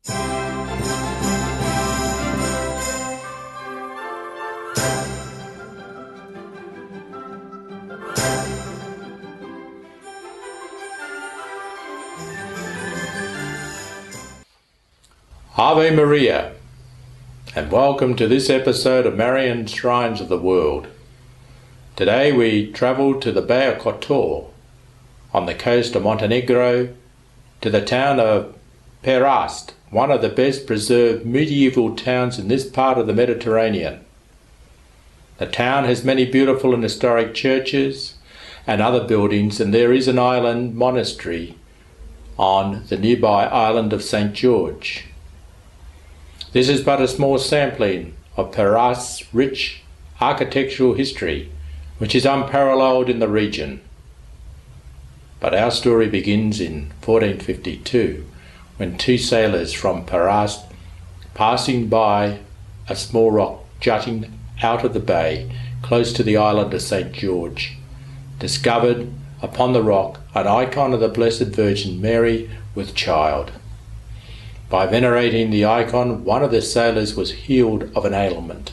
Ave Maria, and welcome to this episode of Marian Shrines of the World. Today we travel to the Bay of Kotor, on the coast of Montenegro, to the town of Perast, one of the best preserved medieval towns in this part of the Mediterranean. The town has many beautiful and historic churches and other buildings, and there is an island monastery on the nearby island of St. George. This is but a small sampling of Perast's rich architectural history, which is unparalleled in the region. But our story begins in 1452, when two sailors from Perast, passing by a small rock jutting out of the bay close to the island of St. George, discovered upon the rock an icon of the Blessed Virgin Mary with child. By venerating the icon, one of the sailors was healed of an ailment.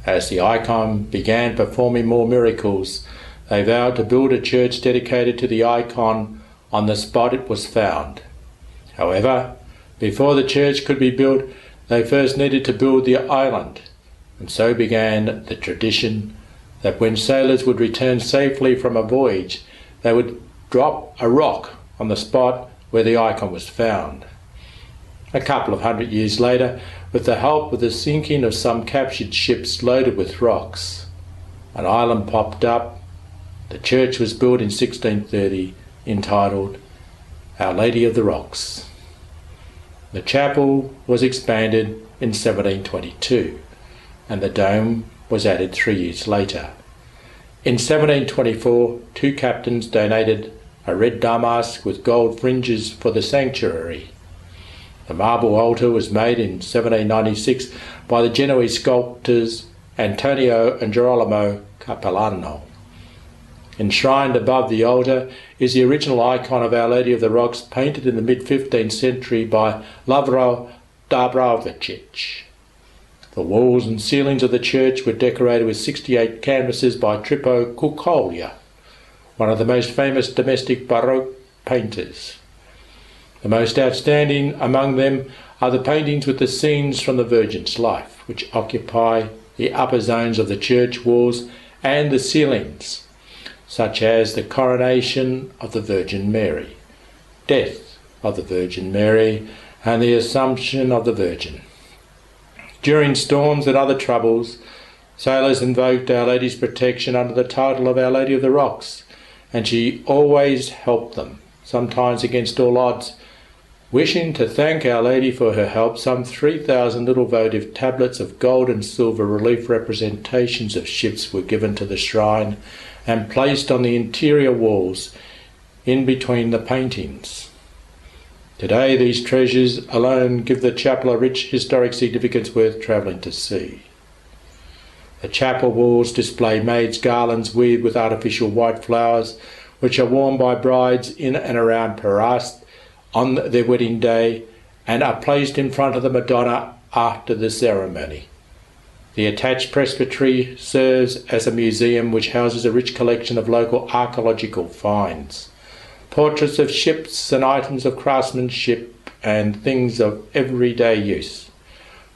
As the icon began performing more miracles, they vowed to build a church dedicated to the icon on the spot it was found. However, before the church could be built, they first needed to build the island, and so began the tradition that when sailors would return safely from a voyage, they would drop a rock on the spot where the icon was found. A couple of hundred years later, with the help of the sinking of some captured ships loaded with rocks, an island popped up. The church was built in 1630, entitled Our Lady of the Rocks. The chapel was expanded in 1722, and the dome was added 3 years later. In 1724, two captains donated a red damask with gold fringes for the sanctuary. The marble altar was made in 1796 by the Genoese sculptors Antonio and Girolamo Capellano. Enshrined above the altar is the original icon of Our Lady of the Rocks, painted in the mid-15th century by Lovro Dabrowicic. The walls and ceilings of the church were decorated with 68 canvases by Trippo Cucoglia, one of the most famous domestic Baroque painters. The most outstanding among them are the paintings with the scenes from the Virgin's life, which occupy the upper zones of the church walls and the ceilings, such as the coronation of the Virgin Mary, death of the Virgin Mary, and the Assumption of the Virgin. During storms and other troubles, sailors invoked Our Lady's protection under the title of Our Lady of the Rocks, and she always helped them, sometimes against all odds. Wishing to thank Our Lady for her help, some 3,000 little votive tablets of gold and silver relief representations of ships were given to the shrine and placed on the interior walls in between the paintings. Today, these treasures alone give the chapel a rich historic significance worth travelling to see. The chapel walls display maids' garlands weaved with artificial white flowers, which are worn by brides in and around Perast on their wedding day and are placed in front of the Madonna after the ceremony. The attached presbytery serves as a museum which houses a rich collection of local archaeological finds, portraits of ships and items of craftsmanship and things of everyday use.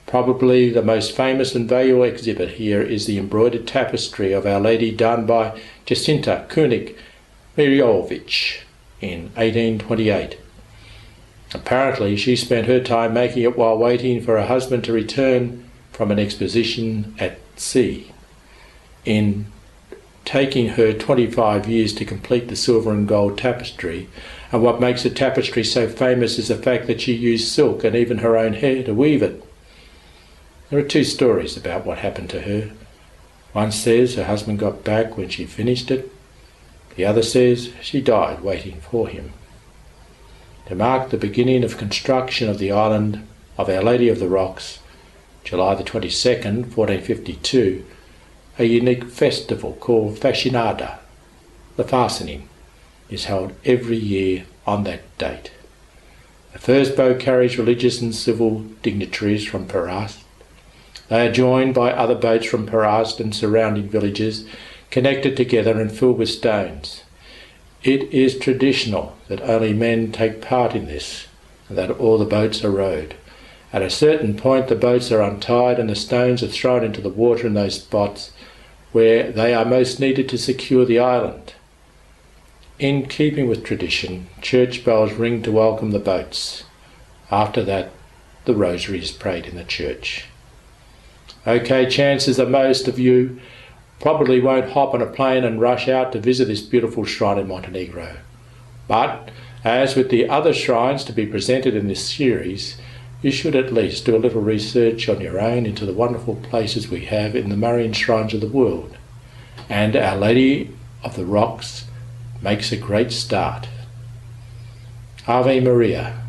Probably the most famous and valuable exhibit here is the embroidered tapestry of Our Lady done by Jacinta Kunik Mirjovic in 1828. Apparently, she spent her time making it while waiting for her husband to return from an expedition at sea. In taking her 25 years to complete the silver and gold tapestry, and what makes the tapestry so famous is the fact that she used silk and even her own hair to weave it. There are two stories about what happened to her. One says her husband got back when she finished it. The other says she died waiting for him. To mark the beginning of construction of the island of Our Lady of the Rocks, July the 22nd, 1452, a unique festival called Fascinada, the fastening, is held every year on that date. The first boat carries religious and civil dignitaries from Perast. They are joined by other boats from Perast and surrounding villages, connected together and filled with stones. It is traditional that only men take part in this, and that all the boats are rowed. At a certain point the boats are untied and the stones are thrown into the water in those spots where they are most needed to secure the island. In keeping with tradition, church bells ring to welcome the boats. After that, the rosary is prayed in the church. Okay, chances are most of you probably won't hop on a plane and rush out to visit this beautiful shrine in Montenegro. But, as with the other shrines to be presented in this series, you should at least do a little research on your own into the wonderful places we have in the Marian Shrines of the world. And Our Lady of the Rocks makes a great start. Ave Maria.